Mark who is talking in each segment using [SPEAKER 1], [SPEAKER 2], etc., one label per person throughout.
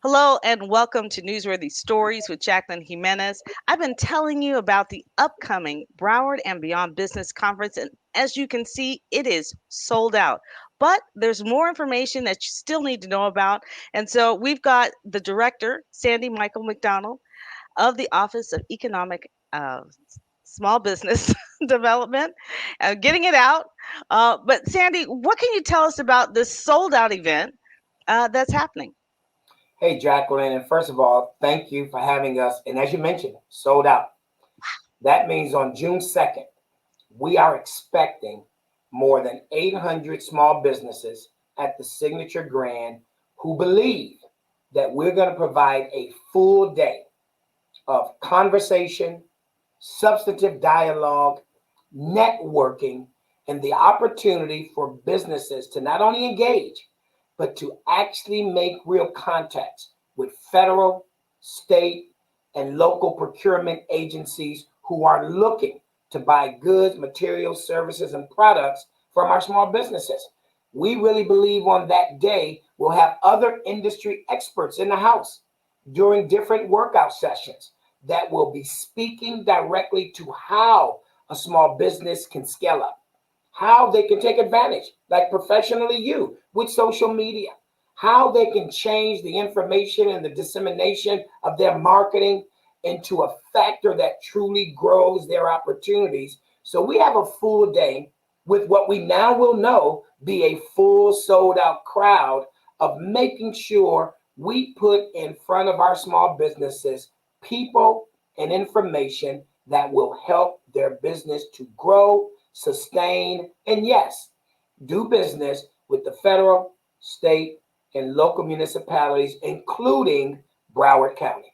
[SPEAKER 1] Hello and welcome to Newsworthy Stories with Jacqueline Jimenez. I've been telling you about the upcoming Broward and Beyond Business Conference, and as you can see, it is sold out. But there's more information that you still need to know about. And so we've got the director, Sandy-Michael McDonald, of the Office of Economic Small Business Development, getting it out. But Sandy, what can you tell us about this sold out event that's happening?
[SPEAKER 2] Hey, Jacqueline, and first of all, thank you for having us. And as you mentioned, sold out. That means on June 2nd, we are expecting more than 800 small businesses at the Signature Grand who believe that we're going to provide a full day of conversation, substantive dialogue, networking, and the opportunity for businesses to not only engage, but to actually make real contacts with federal, state, and local procurement agencies who are looking to buy goods, materials, services, and products from our small businesses. We really believe on that day we'll have other industry experts in the house during different workout sessions that will be speaking directly to how a small business can scale up, how they can take advantage, like professionally you, with social media, how they can change the information and the dissemination of their marketing into a factor that truly grows their opportunities. So we have a full day with what we now will know be a full sold out crowd of making sure we put in front of our small businesses people and information that will help their business to grow, sustain, and yes, do business with the federal, state, and local municipalities, including Broward County.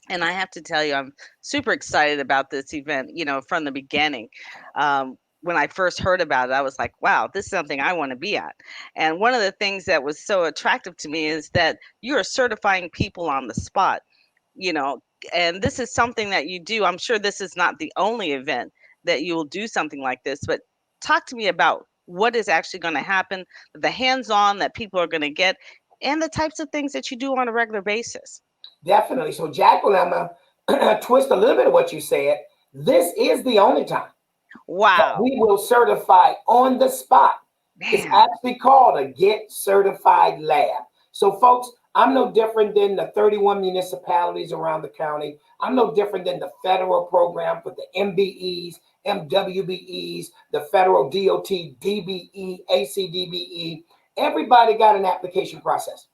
[SPEAKER 1] And I have to tell you, I'm super excited about this event, from the beginning. When I first heard about it, I was like, wow, this is something I want to be at. And one of the things that was so attractive to me is that you are certifying people on the spot, you know, and this is something that you do. I'm sure this is not the only event that you will do something like this, but talk to me about what is actually going to happen, the hands on that people are going to get, and the types of things that you do on a regular basis.
[SPEAKER 2] Definitely. So, Jacqueline, I'm going to twist a little bit of what you said. This is the only time that
[SPEAKER 1] Wow.
[SPEAKER 2] we will certify on the spot. It's
[SPEAKER 1] Man.
[SPEAKER 2] actually called a Get Certified Lab. So, folks, I'm no different than the 31 municipalities around the county. I'm no different than the federal program for the MBEs, MWBEs, the federal DOT, DBE, ACDBE. Everybody got an application process.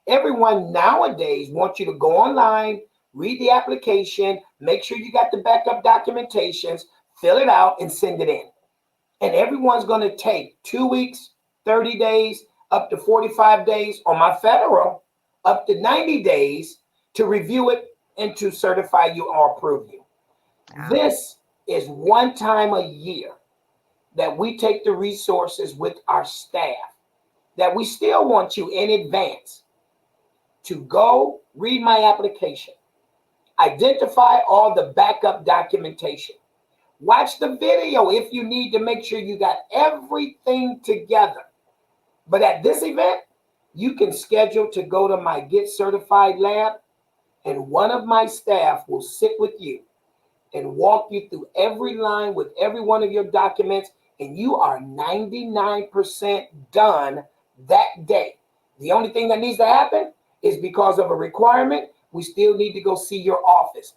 [SPEAKER 2] Everyone nowadays wants you to go online, read the application, make sure you got the backup documentations, fill it out, and send it in. And everyone's going to take 2 weeks, 30 days, up to 45 days, on my federal, up to 90 days to review it and to certify you or approve you.
[SPEAKER 1] Wow.
[SPEAKER 2] This is one time a year that we take the resources with our staff that we still want you in advance to go read my application, identify all the backup documentation, watch the video if you need to make sure you got everything together. But at this event, you can schedule to go to my Get Certified Lab, and one of my staff will sit with you and walk you through every line with every one of your documents, and you are 99% done that day. The only thing that needs to happen is because of a requirement, we still need to go see your office.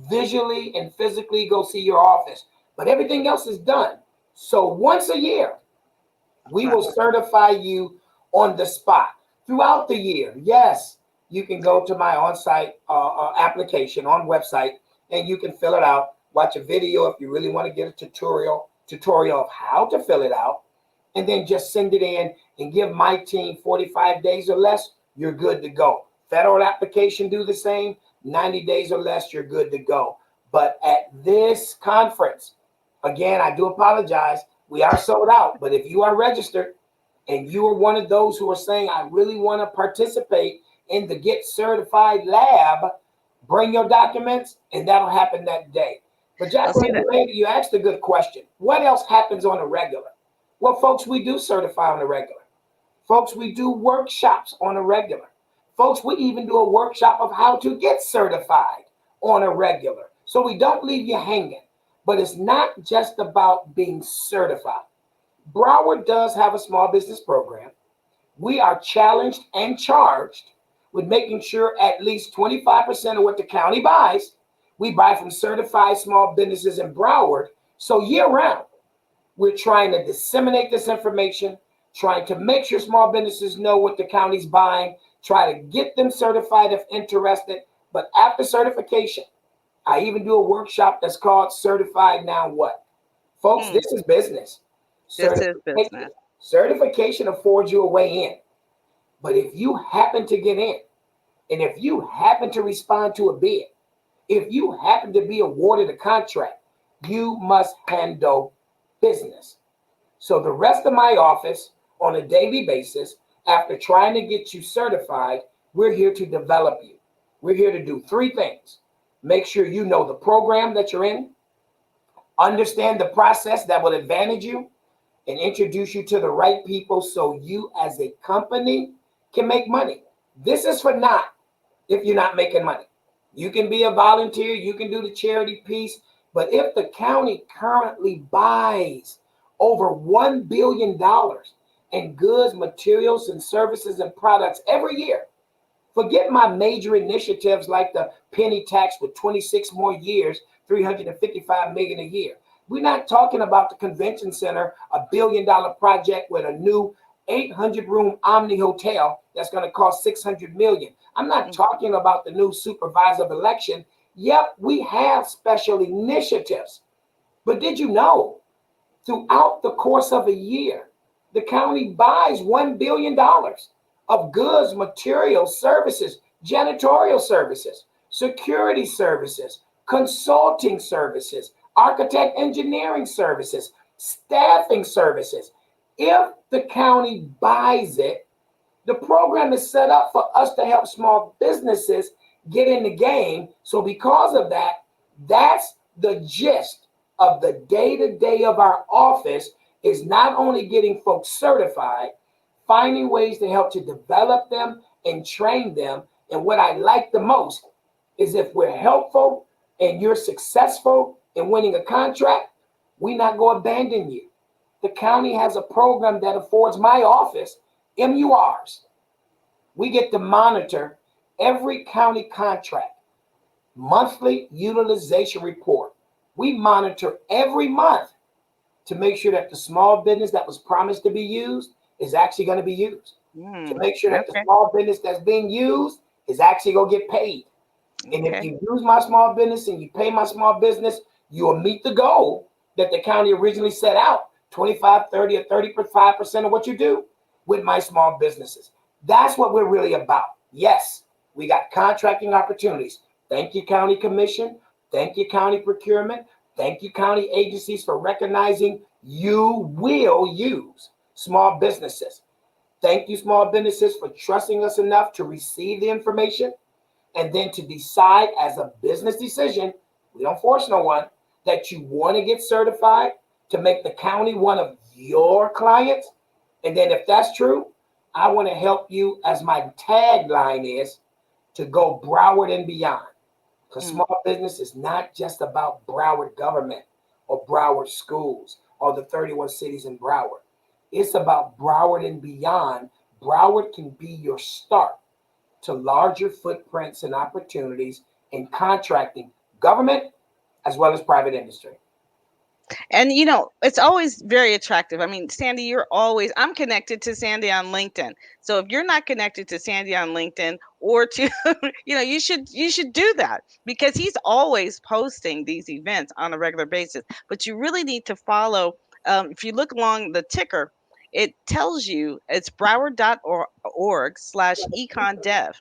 [SPEAKER 2] Visually and physically go see your office. But everything else is done. So once a year, we will certify you on the spot throughout the year. Yes, you can go to my on-site application on website and you can fill it out. Watch a video if you really want to get a tutorial of how to fill it out, and then just send it in and give my team 45 days or less. You're good to go. Federal application do the same. 90 days or less, you're good to go. But at this conference, again, I do apologize. We are sold out. But if you are registered and you are one of those who are saying, I really want to participate in the Get Certified Lab, bring your documents, and that'll happen that day. But
[SPEAKER 1] I'll see
[SPEAKER 2] Jacqueline,
[SPEAKER 1] that.
[SPEAKER 2] you asked a good question. What else happens on a regular? Well, folks, we do certify on a regular. Folks, we do workshops on a regular. Folks, we even do a workshop of how to get certified on a regular. So we don't leave you hanging. But it's not just about being certified. Broward does have a small business program. We are challenged and charged with making sure at least 25% of what the county buys, we buy from certified small businesses in Broward. So year round, we're trying to disseminate this information, trying to make sure small businesses know what the county's buying, try to get them certified if interested. But after certification, I even do a workshop that's called Certified Now What? Folks,
[SPEAKER 1] Mm,
[SPEAKER 2] this is business.
[SPEAKER 1] this is
[SPEAKER 2] Certification,
[SPEAKER 1] business.
[SPEAKER 2] certification affords you a way in. But if you happen to get in, and if you happen to respond to a bid, if you happen to be awarded a contract, you must handle business. So the rest of my office on a daily basis, after trying to get you certified, we're here to develop you. We're here to do three things. Make sure you know the program that you're in, understand the process that will advantage you, and introduce you to the right people so you as a company can make money. This is for not if you're not making money. You can be a volunteer, you can do the charity piece, but if the county currently buys over $1 billion dollars in goods, materials, and services and products every year, forget my major initiatives like the penny tax with 26 more years, 355 million a year. We're not talking about the convention center, $1 billion project with a new 800-room Omni hotel that's going to cost 600 million. I'm not
[SPEAKER 1] Mm,
[SPEAKER 2] talking about the new supervisor of election. Yep, we have special initiatives. But did you know throughout the course of a year, the county buys $1 billion dollars of goods, materials, services, janitorial services, security services, consulting services, architect engineering services, staffing services. If the county buys it, the program is set up for us to help small businesses get in the game. So, because of that, that's the gist of the day to day of our office is not only getting folks certified, finding ways to help to develop them and train them. And what I like the most is if we're helpful and you're successful in winning a contract, we not go abandon you. The county has a program that affords my office MURs. We get to monitor every county contract, monthly utilization report. We monitor every month to make sure that the small business that was promised to be used is actually going to be used. To
[SPEAKER 1] mm,
[SPEAKER 2] make sure that the
[SPEAKER 1] okay.
[SPEAKER 2] small business that's being used is actually going to get paid. And if
[SPEAKER 1] Okay.
[SPEAKER 2] you use my small business and you pay my small business, you will meet the goal that the county originally set out 25, 30, or 35% of what you do with my small businesses. That's what we're really about. Yes, we got contracting opportunities. Thank you, County Commission. Thank you, County Procurement. Thank you, county agencies, for recognizing you will use small businesses. Thank you, small businesses, for trusting us enough to receive the information and then to decide as a business decision, we don't force no one, that you want to get certified to make the county one of your clients. And then if that's true, I want to help you, as my tagline is, to go Broward and beyond. Because
[SPEAKER 1] Mm.
[SPEAKER 2] small business is not just about Broward government or Broward schools or the 31 cities in Broward. It's about Broward and beyond. Broward can be your start to larger footprints and opportunities in contracting, government as well as private industry.
[SPEAKER 1] And it's always very attractive. I mean, Sandy, I'm connected to Sandy on LinkedIn. So if you're not connected to Sandy on LinkedIn or to, you should do that because he's always posting these events on a regular basis. But you really need to follow. If you look along the ticker, it tells you it's broward.org/econdev.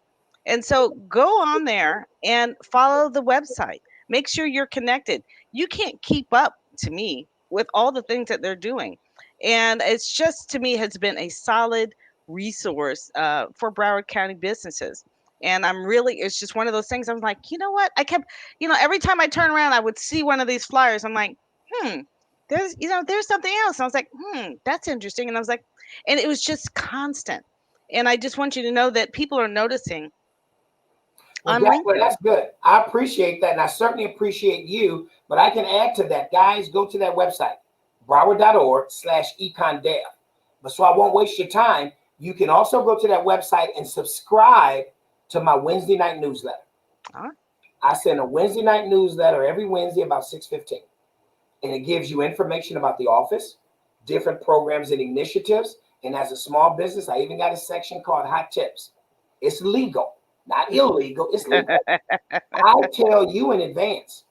[SPEAKER 1] And so go on there and follow the website. Make sure you're connected. You can't keep up to me with all the things that they're doing. And it's just to me has been a solid resource for Broward County businesses. And it's just one of those things. I'm like, you know what? Every time I turn around, I would see one of these flyers. I'm like, hmm, there's something else. And I was like, that's interesting. And I was like, and it was just constant. And I just want you to know that people are noticing
[SPEAKER 2] Well,
[SPEAKER 1] on
[SPEAKER 2] Jacqueline,
[SPEAKER 1] LinkedIn.
[SPEAKER 2] that's good. I appreciate that, and I certainly appreciate you. But I can add to that, guys. Go to that website, broward.org/econdev. But so I won't waste your time. You can also go to that website and subscribe to my Wednesday night newsletter.
[SPEAKER 1] Huh?
[SPEAKER 2] I send a Wednesday night newsletter every Wednesday about 6:15, and it gives you information about the office, different programs and initiatives. And as a small business, I even got a section called Hot Tips. It's legal, not illegal. It's legal. I tell you in advance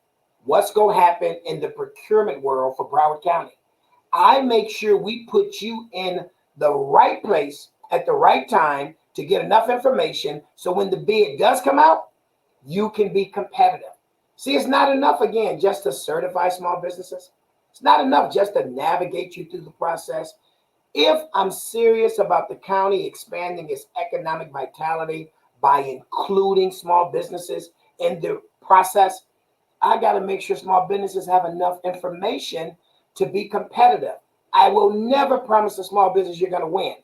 [SPEAKER 2] what's going to happen in the procurement world for Broward County. I make sure we put you in the right place at the right time to get enough information so when the bid does come out, you can be competitive. See, it's not enough, again, just to certify small businesses. It's not enough just to navigate you through the process. If I'm serious about the county expanding its economic vitality by including small businesses in the process, I got to make sure small businesses have enough information to be competitive. I will never promise a small business you're going to win.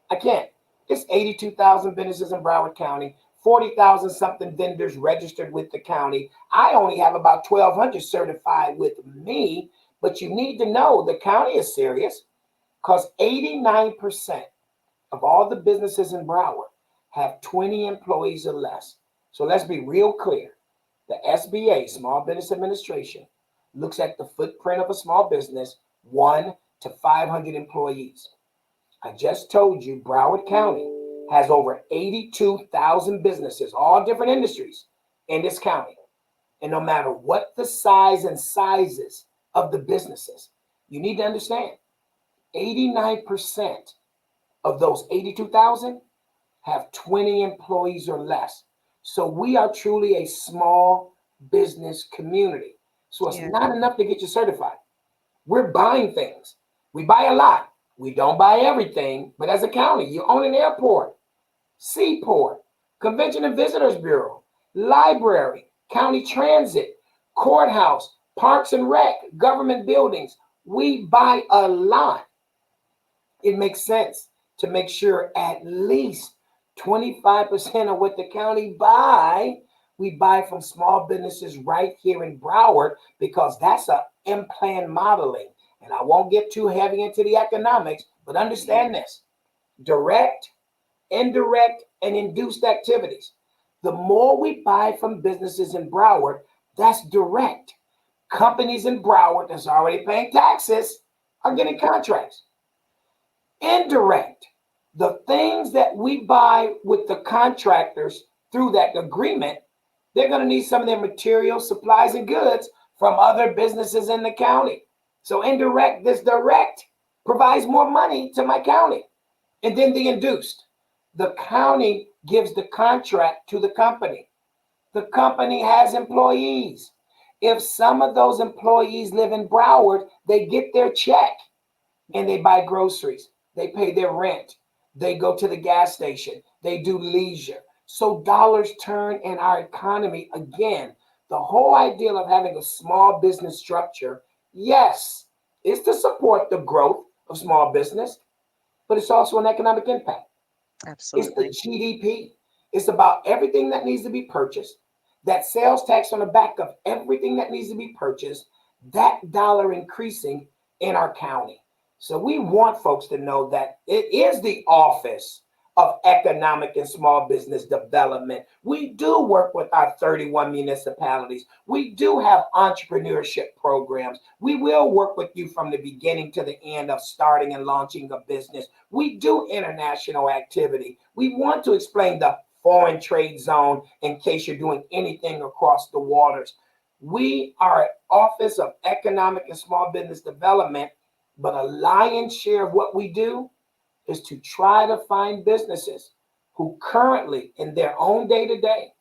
[SPEAKER 2] I can't. It's 82,000 businesses in Broward County, 40,000 something vendors registered with the county. I only have about 1,200 certified with me, but you need to know the county is serious because 89% of all the businesses in Broward have 20 employees or less. So let's be real clear. The SBA, Small Business Administration, looks at the footprint of a small business, 1 to 500 employees. I just told you Broward County has over 82,000 businesses, all different industries in this county. And no matter what the size and sizes of the businesses, you need to understand 89% of those 82,000 have 20 employees or less. So we are truly a small business community. So it's
[SPEAKER 1] Yeah.
[SPEAKER 2] not enough to get you certified. We're buying things. We buy a lot. We don't buy everything, but as a county, you own an airport, seaport, convention and visitors bureau, library, county transit, courthouse, parks and rec, government buildings. We buy a lot. It makes sense to make sure at least 25% of what the county buy, we buy from small businesses right here in Broward because that's a in-plan modeling. And I won't get too heavy into the economics, but understand this: direct, indirect, and induced activities. The more we buy from businesses in Broward, that's direct. Companies in Broward that's already paying taxes are getting contracts. Indirect, the things that we buy with the contractors through that agreement, they're going to need some of their materials, supplies, and goods from other businesses in the county. So indirect, this direct provides more money to my county. And then the induced, the county gives the contract to the company. The company has employees. If some of those employees live in Broward, they get their check and they buy groceries, they pay their rent, they go to the gas station, they do leisure. So dollars turn in our economy again. The whole idea of having a small business structure, yes, is to support the growth of small business, but it's also an economic impact. It's the
[SPEAKER 1] Absolutely.
[SPEAKER 2] GDP. It's about everything that needs to be purchased, that sales tax on the back of everything that needs to be purchased, that dollar increasing in our county. So we want folks to know that it is the Office of Economic and Small Business Development. We do work with our 31 municipalities. We do have entrepreneurship programs. We will work with you from the beginning to the end of starting and launching a business. We do international activity. We want to explain the foreign trade zone in case you're doing anything across the waters. We are an Office of Economic and Small Business Development, but a lion's share of what we do is to try to find businesses who currently, in their own day-to-day,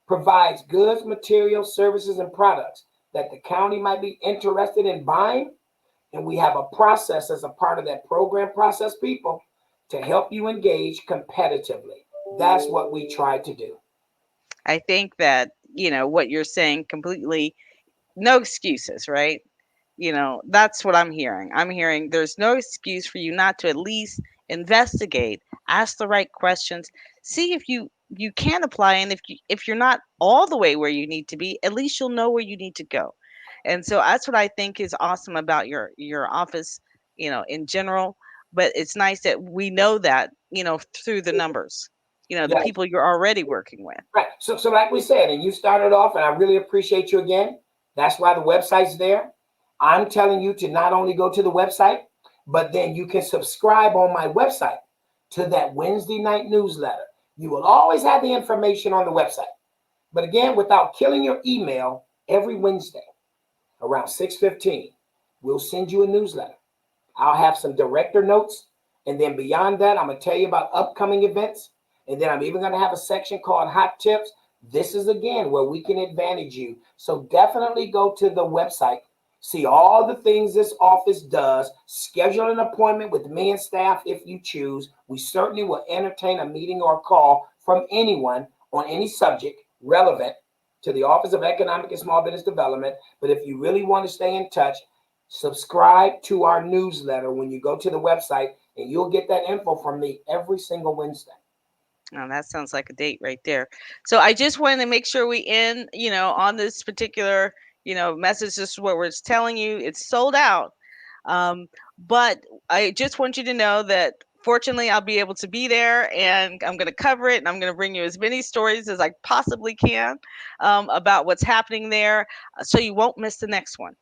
[SPEAKER 2] provides goods, materials, services, and products that the county might be interested in buying. And we have a process as a part of that program process, people, to help you engage competitively. That's what we try to do.
[SPEAKER 1] I think that, what you're saying completely, no excuses, right? That's what I'm hearing. I'm hearing there's no excuse for you not to at least investigate, ask the right questions, see if you can apply, and if you're not all the way where you need to be, at least you'll know where you need to go. And so that's what I think is awesome about your office, in general. But it's nice that we know that, through the numbers, the
[SPEAKER 2] Yes.
[SPEAKER 1] people you're already working with.
[SPEAKER 2] Right. So like we said, and you started off, and I really appreciate you again. That's why the website's there. I'm telling you to not only go to the website, but then you can subscribe on my website to that Wednesday night newsletter. You will always have the information on the website. But again, without killing your email, every Wednesday around 6:15, we'll send you a newsletter. I'll have some director notes. And then beyond that, I'm going to tell you about upcoming events. And then I'm even going to have a section called Hot Tips. This is again where we can advantage you. So definitely go to the website, see all the things this office does, schedule an appointment with me and staff if you choose. We certainly will entertain a meeting or a call from anyone on any subject relevant to the Office of Economic and Small Business Development. But if you really want to stay in touch, subscribe to our newsletter when you go to the website, and you'll get that info from me every single Wednesday.
[SPEAKER 1] Oh, that sounds like a date right there. So I just wanted to make sure we end, on this particular, message. This is what we're telling you. It's sold out. Um, but I just want you to know that fortunately I'll be able to be there, and I'm going to cover it, and I'm going to bring you as many stories as I possibly can, about what's happening there, so you won't miss the next one.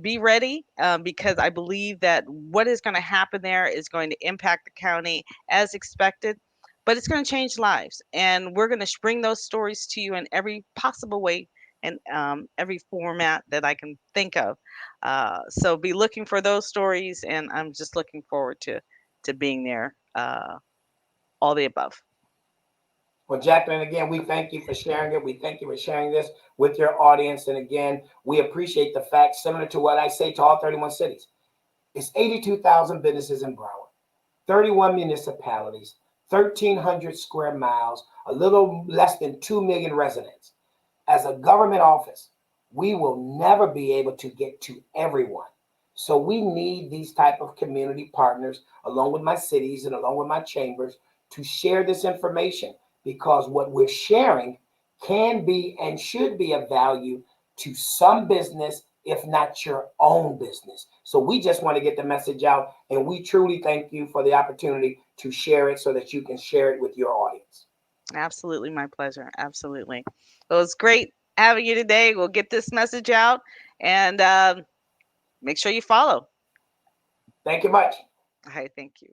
[SPEAKER 1] Be ready, because I believe that what is going to happen there is going to impact the county as expected, but it's going to change lives. And we're going to bring those stories to you in every possible way and, every format that I can think of. So be looking for those stories, and I'm just looking forward to being there. All the above.
[SPEAKER 2] Well, Jacqueline, again, we thank you for sharing it. We thank you for sharing this with your audience. And again, we appreciate the fact, similar to what I say to all 31 cities, it's 82,000 businesses in Broward, 31 municipalities, 1,300 square miles, a little less than 2 million residents. As a government office, we will never be able to get to everyone. So we need these type of community partners, along with my cities and along with my chambers, to share this information, because what we're sharing can be and should be of value to some business, if not your own business. So we just want to get the message out, and we truly thank you for the opportunity to share it so that you can share it with your audience.
[SPEAKER 1] Absolutely, my pleasure. Absolutely. Well, it's great having you today. We'll get this message out, and make sure you follow.
[SPEAKER 2] Thank you much.
[SPEAKER 1] Hi, thank you.